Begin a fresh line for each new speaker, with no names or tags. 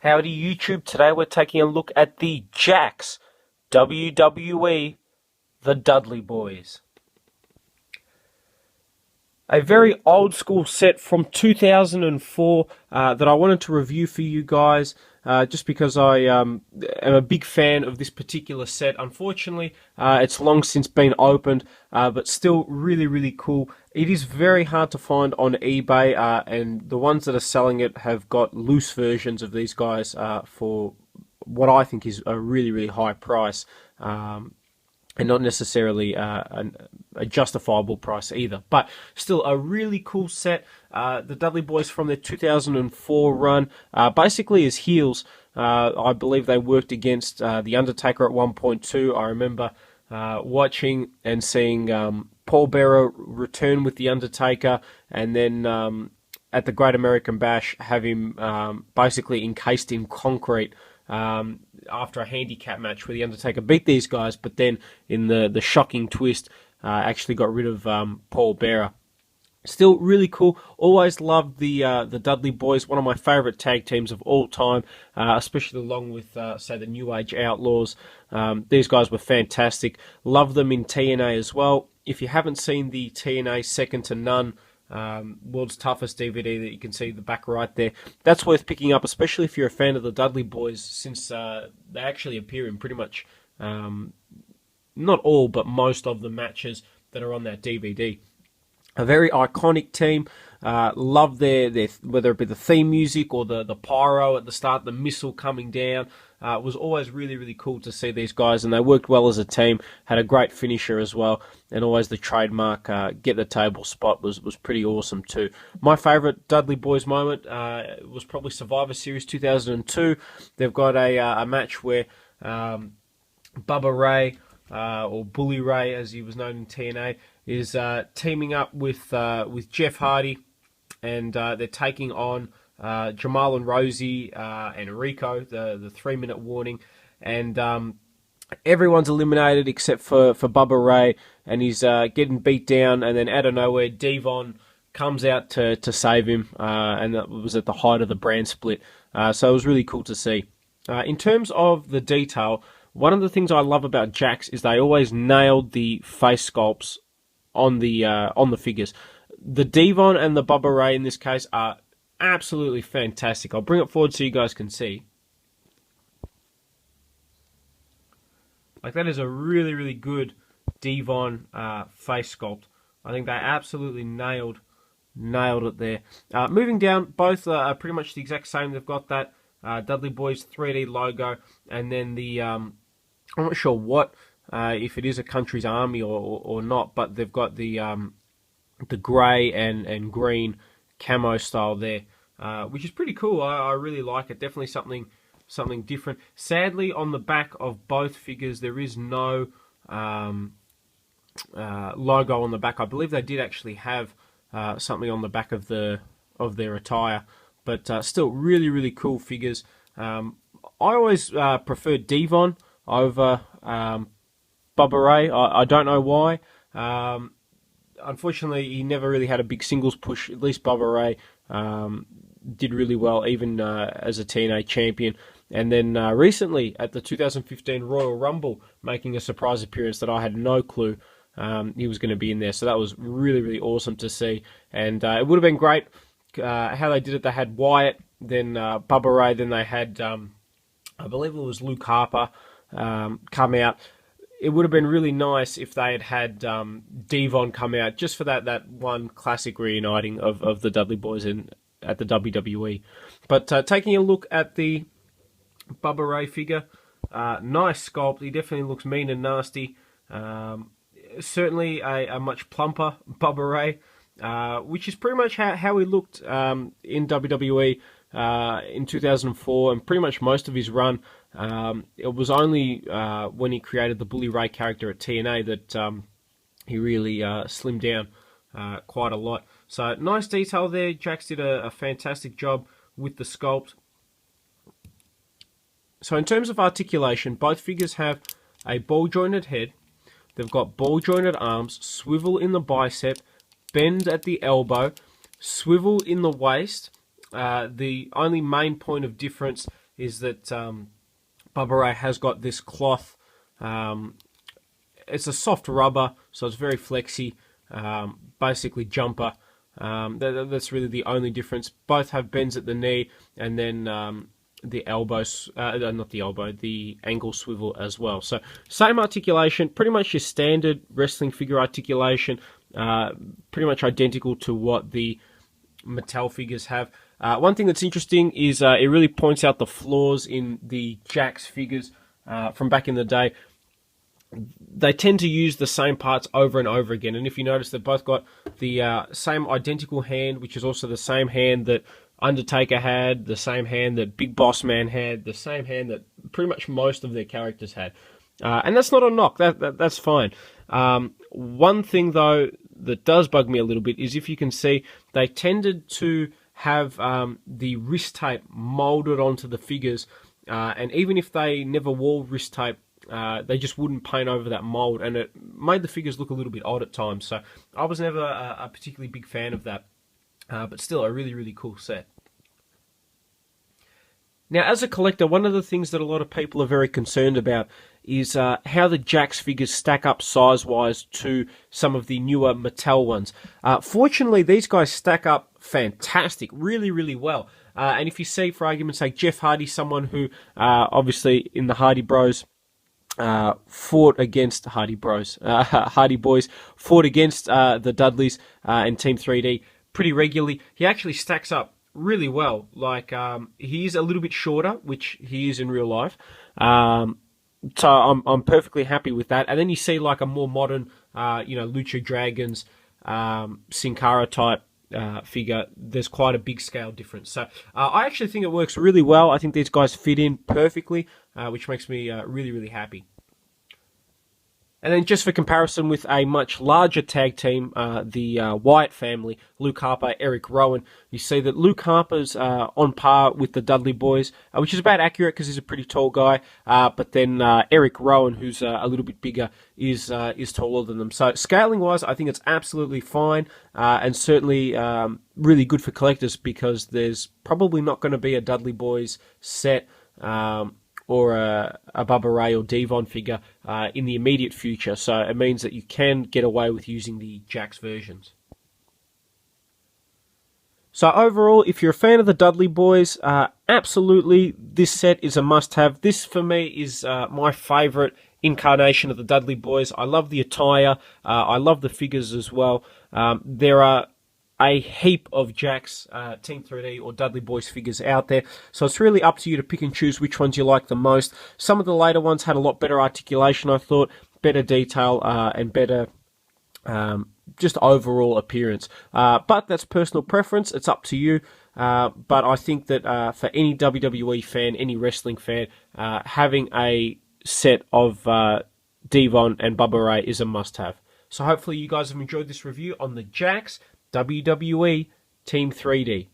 Howdy YouTube, today we're taking a look at the Jakks WWE, the Dudley Boys. A very old school set from 2004 that I wanted to review for you guys just because I am a big fan of this particular set. Unfortunately, it's long since been opened, but still really cool. It is very hard to find on eBay, and the ones that are selling it have got loose versions of these guys for what I think is a really high price. And not necessarily a justifiable price either. But still, a really cool set. The Dudley Boys from their 2004 run, basically as heels. I believe they worked against The Undertaker at 1.2. I remember watching and seeing Paul Bearer return with The Undertaker, and then at the Great American Bash have him basically encased in concrete after a handicap match where The Undertaker beat these guys, but then in the shocking twist actually got rid of Paul Bearer. Still really cool. Always loved the Dudley Boys, one of my favourite tag teams of all time, especially along with, say, the New Age Outlaws. These guys were fantastic. Love them in TNA as well. If you haven't seen the TNA Second to None World's Toughest DVD that you can see the back right there, that's worth picking up, especially if you're a fan of the Dudley Boys, since they actually appear in pretty much not all but most of the matches that are on that DVD. A very iconic team. Love their whether it be the theme music or the pyro at the start, the missile coming down. It was always really cool to see these guys, and they worked well as a team. Had a great finisher as well, and always the trademark get the table spot was pretty awesome too. My favourite Dudley Boys moment was probably Survivor Series 2002. They've got a match where Bubba Ray, or Bully Ray as he was known in TNA, is teaming up with Jeff Hardy, and they're taking on Jamal and Rosie and Rico, the 3-minute warning, and everyone's eliminated except for Bubba Ray, and he's getting beat down, and then out of nowhere Devon comes out to save him, and that was at the height of the brand split, so it was really cool to see. In terms of the detail, one of the things I love about Jakks is they always nailed the face sculpts on the figures. The Devon and the Bubba Ray in this case are absolutely fantastic. I'll bring it forward so you guys can see. Like, that is a really good Devon face sculpt. I think they absolutely nailed it there. Moving down, both are pretty much the exact same. They've got that Dudley Boys 3D logo, and then the I'm not sure what if it is a country's army or not, but they've got the grey and green camo style there, which is pretty cool. I really like it. Definitely something different. Sadly, on the back of both figures, there is no logo on the back. I believe they did actually have something on the back of their attire, but still really cool figures. I always preferred Devon over Bubba Ray. I don't know why. Unfortunately, he never really had a big singles push. At least Bubba Ray did really well, even as a TNA champion. And then recently, at the 2015 Royal Rumble, making a surprise appearance that I had no clue he was going to be in there. So that was really awesome to see. And it would have been great how they did it. They had Wyatt, then Bubba Ray, then they had, I believe it was Luke Harper, come out. It would have been really nice if they had Devon come out just for that one classic reuniting of the Dudley Boys at the WWE. But taking a look at the Bubba Ray figure, nice sculpt. He definitely looks mean and nasty. Certainly a much plumper Bubba Ray, which is pretty much how he looked in WWE in 2004, and pretty much most of his run. It was only when he created the Bully Ray character at TNA that he really slimmed down quite a lot. So nice detail there. Jakks did a fantastic job with the sculpt. So in terms of articulation, both figures have a ball-jointed head. They've got ball-jointed arms, swivel in the bicep, bend at the elbow, swivel in the waist. The only main point of difference is that Bubba Ray has got this cloth. It's a soft rubber, so it's very flexy, basically jumper. That's really the only difference. Both have bends at the knee, and then the elbows, not the elbow, the ankle swivel as well. So same articulation, pretty much your standard wrestling figure articulation, pretty much identical to what the Mattel figures have. One thing that's interesting is it really points out the flaws in the Jakks figures from back in the day. They tend to use the same parts over and over again, and if you notice, they've both got the same identical hand, which is also the same hand that Undertaker had, the same hand that Big Boss Man had, the same hand that pretty much most of their characters had. And that's not a knock, that's fine. One thing, though, that does bug me a little bit is if you can see, they tended to have the wrist tape molded onto the figures, and even if they never wore wrist tape, they just wouldn't paint over that mold, and it made the figures look a little bit odd at times. So I was never a particularly big fan of that, but still a really, really cool set. Now, as a collector, one of the things that a lot of people are very concerned about is how the Jakks figures stack up size-wise to some of the newer Mattel ones. Fortunately, these guys stack up fantastic, really, really well. And if you see, for argument's sake, Jeff Hardy, someone who obviously in the Hardy Bros fought against Hardy Boys, fought against the Dudleys and Team 3D pretty regularly. He actually stacks up really well. Like, he is a little bit shorter, which he is in real life. So I'm perfectly happy with that. And then you see like a more modern, Lucha Dragons, Sin Cara type figure. There's quite a big scale difference. So I actually think it works really well. I think these guys fit in perfectly, which makes me really, really happy. And then just for comparison with a much larger tag team, the Wyatt family, Luke Harper, Eric Rowan, you see that Luke Harper's on par with the Dudley Boys, which is about accurate because he's a pretty tall guy. But then Eric Rowan, who's a little bit bigger, is taller than them. So scaling-wise, I think it's absolutely fine, and certainly really good for collectors because there's probably not going to be a Dudley Boys set or a Bubba Ray or Devon figure in the immediate future. So it means that you can get away with using the Jakks versions. So overall, if you're a fan of the Dudley Boys, absolutely this set is a must-have. This, for me, is my favourite incarnation of the Dudley Boys. I love the attire. I love the figures as well. There are a heap of Jakks, Team 3D or Dudley Boys figures out there, so it's really up to you to pick and choose which ones you like the most. Some of the later ones had a lot better articulation, I thought, better detail, and better just overall appearance. But that's personal preference, it's up to you. But I think that for any WWE fan, any wrestling fan, having a set of Devon and Bubba Ray is a must-have. So hopefully you guys have enjoyed this review on the Jakks WWE Team 3D.